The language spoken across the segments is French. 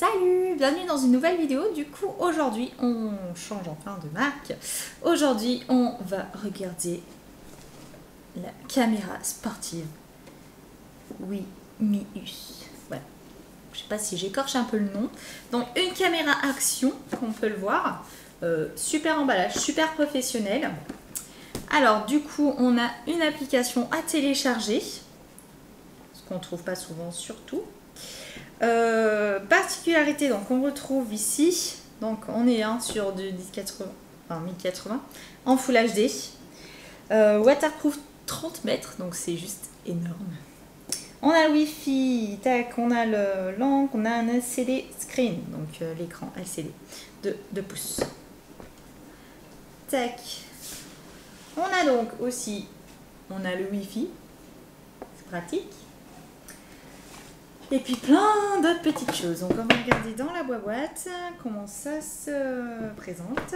Salut, bienvenue dans une nouvelle vidéo. Du coup, aujourd'hui, on change enfin de marque. Aujourd'hui, on va regarder la caméra sportive Wimius. Voilà. Je sais pas si j'écorche un peu le nom. Donc, une caméra action, comme on peut le voir. Super emballage, super professionnel. Alors, du coup, on a une application à télécharger. Ce qu'on ne trouve pas souvent, surtout. Particularité, donc on retrouve ici, donc on est sur du 1080, enfin 1080 en Full HD, waterproof 30 mètres, donc c'est juste énorme. On a le Wi-Fi, tac, on a l'angle, on a un LCD screen, donc l'écran LCD de 2 pouces. Tac. On a donc aussi, on a le Wi-Fi, c'est pratique. Et puis plein d'autres petites choses. Donc on va regarder dans la boîte comment ça se présente.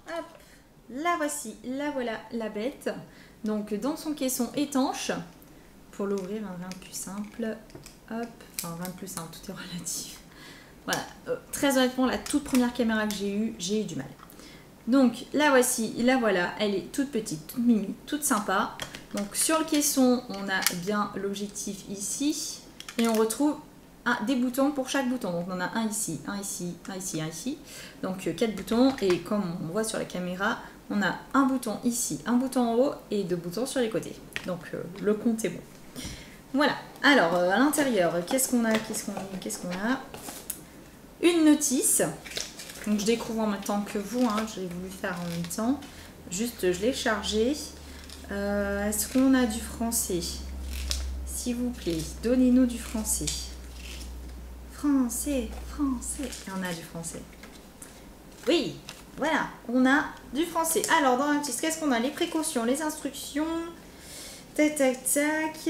Hop, la voici, la voilà la bête. Donc dans son caisson étanche, pour l'ouvrir, rien de plus simple. Hop, enfin rien de plus simple, tout est relatif. Voilà, très honnêtement, la toute première caméra que j'ai eu du mal. Donc la voici, la voilà, elle est toute petite, toute mimi, toute sympa. Donc sur le caisson, on a bien l'objectif ici et on retrouve des boutons pour chaque bouton. Donc on a un ici, un ici, un ici, un ici. Donc 4 boutons et comme on voit sur la caméra, on a un bouton ici, un bouton en haut et 2 boutons sur les côtés. Donc le compte est bon. Voilà. Alors à l'intérieur, qu'est-ce qu'on a? Une notice. Donc je découvre en même temps que vous, hein, j'ai voulu faire en même temps. Juste je l'ai chargé. Est-ce qu'on a du français? S'il vous plaît, donnez-nous du français. Français. Et on a du français. Oui, voilà, on a du français. Alors dans la notice, qu'est-ce qu'on a? Les précautions, les instructions. Tac, tac, tac.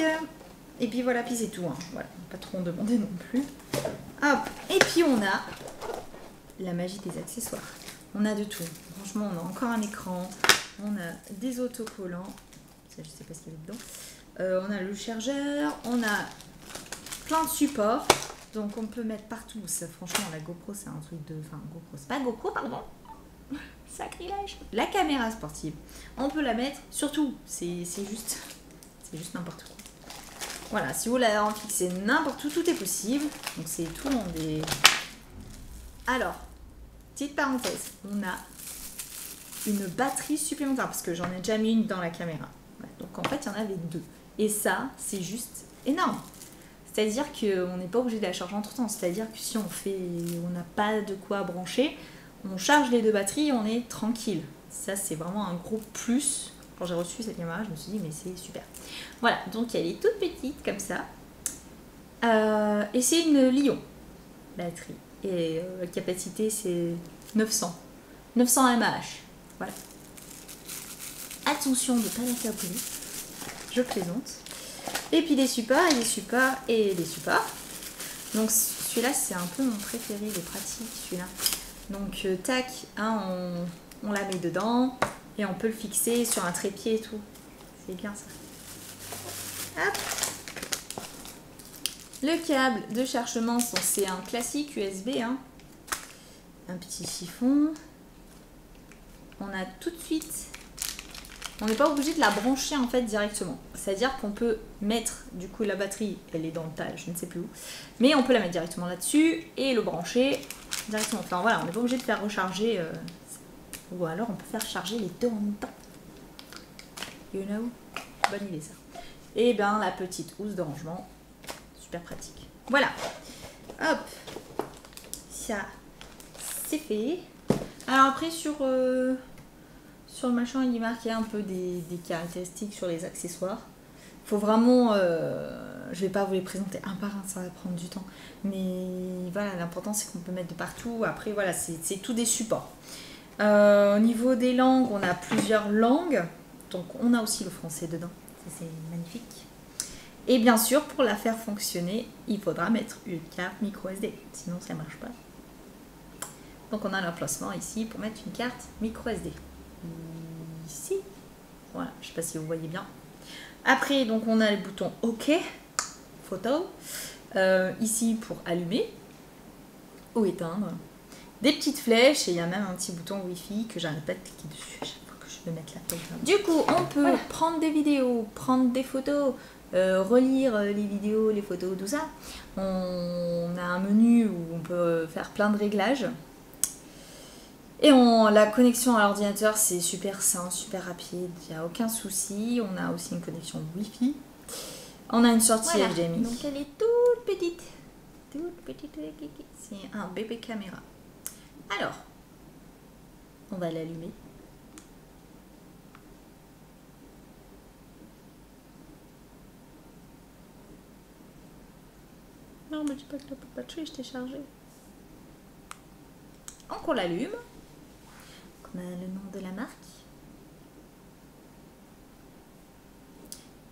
Et puis voilà, puis c'est tout. Hein. Voilà, pas trop en demander non plus. Hop, et puis on a la magie des accessoires. On a de tout. Franchement, on a encore un écran. On a des autocollants. Ça, je sais pas ce qu'il y a dedans. On a le chargeur. On a plein de supports. Donc, on peut mettre partout. Ça, franchement, la GoPro, c'est un truc de... Enfin, GoPro, c'est pas GoPro, pardon. Sacrilège. La caméra sportive. On peut la mettre surtout. C'est juste n'importe quoi. Voilà, si vous voulez en fixer n'importe où, tout est possible. Donc, c'est tout dans des... Alors, petite parenthèse, on a une batterie supplémentaire parce que j'en ai déjà mis une dans la caméra. Ouais, donc en fait, il y en avait 2. Et ça, c'est juste énorme. C'est-à-dire qu'on n'est pas obligé de la charger entre temps. C'est-à-dire que si on n'a pas de quoi brancher, on charge les 2 batteries et on est tranquille. Ça, c'est vraiment un gros plus. Quand j'ai reçu cette caméra, je me suis dit, mais c'est super. Voilà, donc elle est toute petite comme ça. Et c'est une Lion batterie. Et la capacité, c'est 900 mAh. Voilà. Attention de ne pas l'accabler. Je plaisante. Et puis des supports, et des supports, et des supports. Donc celui-là, c'est un peu mon préféré, il est pratique celui-là. Donc tac, hein, on la met dedans, et on peut le fixer sur un trépied et tout. C'est bien ça. Hop. Le câble de chargement, c'est un classique USB. Hein. Un petit chiffon. On a tout de suite... On n'est pas obligé de la brancher en fait directement. C'est-à-dire qu'on peut mettre, du coup la batterie, elle est dans le tas, je ne sais plus où. Mais on peut la mettre directement là-dessus et le brancher directement. Enfin voilà, on n'est pas obligé de faire recharger. Ou alors on peut faire charger les 2 en même temps. You know? Bonne idée ça. Et bien la petite housse de rangement. Super pratique. Voilà. Hop. Ça, c'est fait. Alors après sur le machin, il est marqué un peu des caractéristiques sur les accessoires. Faut vraiment... je vais pas vous les présenter un par un, ça va prendre du temps. Mais voilà, l'important c'est qu'on peut mettre de partout. Après voilà, c'est tout des supports. Au niveau des langues, on a plusieurs langues. Donc on a aussi le français dedans. C'est magnifique. Et bien sûr, pour la faire fonctionner, il faudra mettre une carte micro SD. Sinon, ça ne marche pas. Donc on a l'emplacement ici pour mettre une carte micro SD. Ici. Voilà, je ne sais pas si vous voyez bien. Après, donc on a le bouton OK. photos. Ici pour allumer ou éteindre. Des petites flèches et il y a même un petit bouton Wi-Fi que j'arrête pas de cliquer dessus à chaque fois que je veux mettre la flèche. Du coup, on peut prendre des vidéos, prendre des photos, relire les vidéos, les photos, tout ça. On a un menu où on peut faire plein de réglages. Et la connexion à l'ordinateur, c'est super simple, super rapide, il n'y a aucun souci. On a aussi une connexion Wi-Fi. On a une sortie HDMI. Donc elle est toute petite. Toute petite. C'est un bébé caméra. Alors, on va l'allumer. Non, mais dis pas que la batterie, je t'ai chargé. Donc on l'allume. On a le nom de la marque.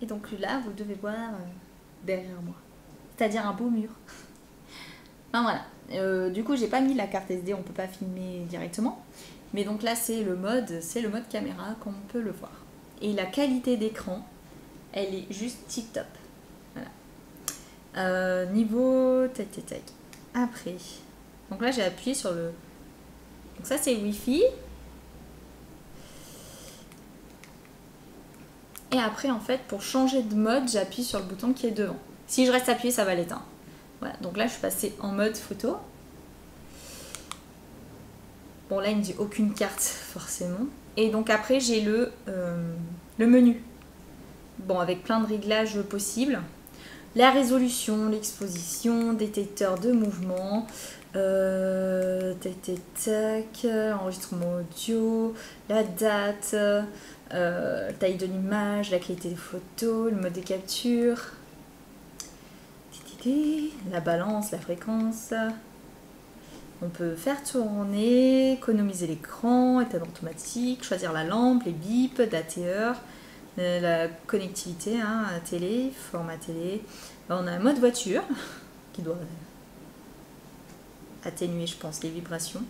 Et donc là, vous devez voir derrière moi. C'est-à-dire un beau mur. Enfin voilà. Du coup, j'ai pas mis la carte SD, on peut pas filmer directement. Mais donc là, c'est le mode caméra, comme on peut le voir. Et la qualité d'écran, elle est juste tip top. Voilà. Niveau tac. Après. Donc là, j'ai appuyé sur le. Donc ça, c'est Wi-Fi. Et après, en fait, pour changer de mode, j'appuie sur le bouton qui est devant. Si je reste appuyé, ça va l'éteindre. Voilà, donc là, je suis passée en mode photo. Bon, là, il ne dit aucune carte, forcément. Et donc après, j'ai le menu. Bon, avec plein de réglages possibles. La résolution, l'exposition, détecteur de mouvement, enregistrement audio, la date, taille de l'image, la qualité des photos, le mode de capture, la balance, la fréquence. On peut faire tourner, économiser l'écran, éteindre automatique, choisir la lampe, les bips, date et heure, la connectivité, hein, télé, format télé. On a un mode voiture qui doit atténuer, je pense, les vibrations.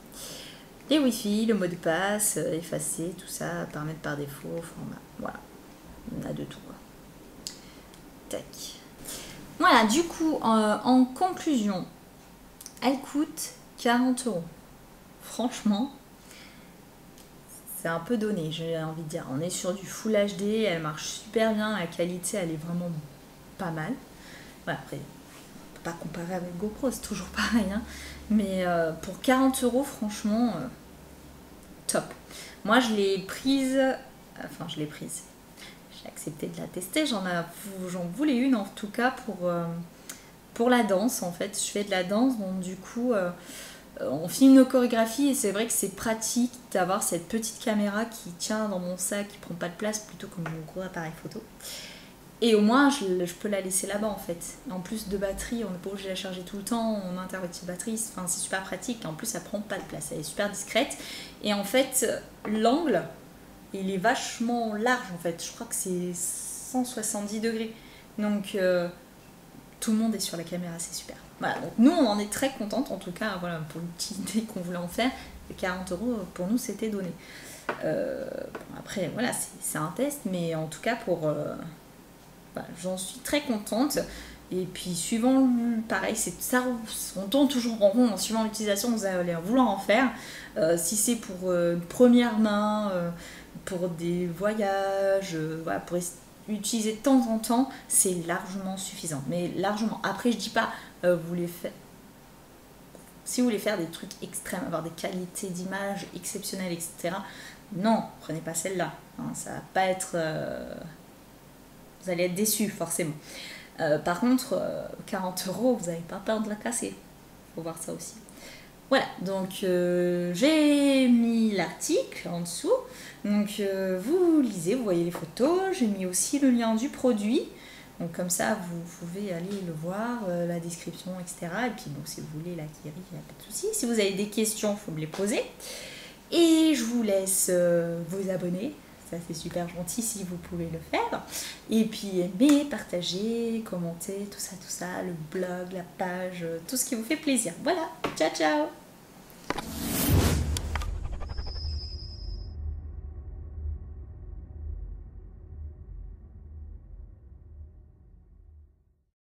Les Wi-Fi, le mot de passe, effacer, tout ça, paramètres par défaut, format. Voilà, on a de tout, quoi. Tac. Voilà, du coup, en conclusion, elle coûte 40 €. Franchement, c'est un peu donné, j'ai envie de dire. On est sur du Full HD, elle marche super bien, la qualité, elle est vraiment pas mal. Voilà, après, on peut pas comparer avec GoPro, c'est toujours pareil, hein. Mais pour 40 €, franchement, top. Moi, je l'ai prise, j'ai accepté de la tester, j'en voulais une en tout cas pour la danse. En fait, je fais de la danse, donc du coup, on filme nos chorégraphies et c'est vrai que c'est pratique d'avoir cette petite caméra qui tient dans mon sac, qui prend pas de place plutôt que mon gros appareil photo. Et au moins, je peux la laisser là-bas en fait. En plus de batterie, on n'est pas obligé de la charger tout le temps, on a interrupteur de batterie, enfin, c'est super pratique. En plus, ça prend pas de place, elle est super discrète. Et en fait, l'angle, il est vachement large en fait. Je crois que c'est 170 degrés. Donc, tout le monde est sur la caméra, c'est super. Voilà, donc nous, on en est très contente en tout cas, voilà, pour une petite idée qu'on voulait en faire. 40 € pour nous, c'était donné. Bon, après, voilà, c'est un test, mais en tout cas, voilà, j'en suis très contente. Et puis suivant, pareil, ça, on tourne toujours en rond, suivant l'utilisation, vous allez vouloir en faire. Si c'est pour une première main, pour des voyages, voilà, pour utiliser de temps en temps, c'est largement suffisant. Mais largement. Après, je dis pas, si vous voulez faire des trucs extrêmes, avoir des qualités d'image exceptionnelles, etc. Non, prenez pas celle-là. Hein, ça va pas être... vous allez être déçus, forcément. Par contre, 40 €, vous n'avez pas peur de la casser. Faut voir ça aussi. Voilà, donc j'ai mis l'article en dessous. Donc vous lisez, vous voyez les photos. J'ai mis aussi le lien du produit. Donc comme ça, vous pouvez aller le voir, la description, etc. Et puis bon, si vous voulez l'acquérir, il n'y a pas de souci. Si vous avez des questions, il faut me les poser. Et je vous laisse vous abonner. Ça, c'est super gentil si vous pouvez le faire. Et puis aimer, partager, commenter, tout ça, le blog, la page, tout ce qui vous fait plaisir. Voilà, ciao ciao!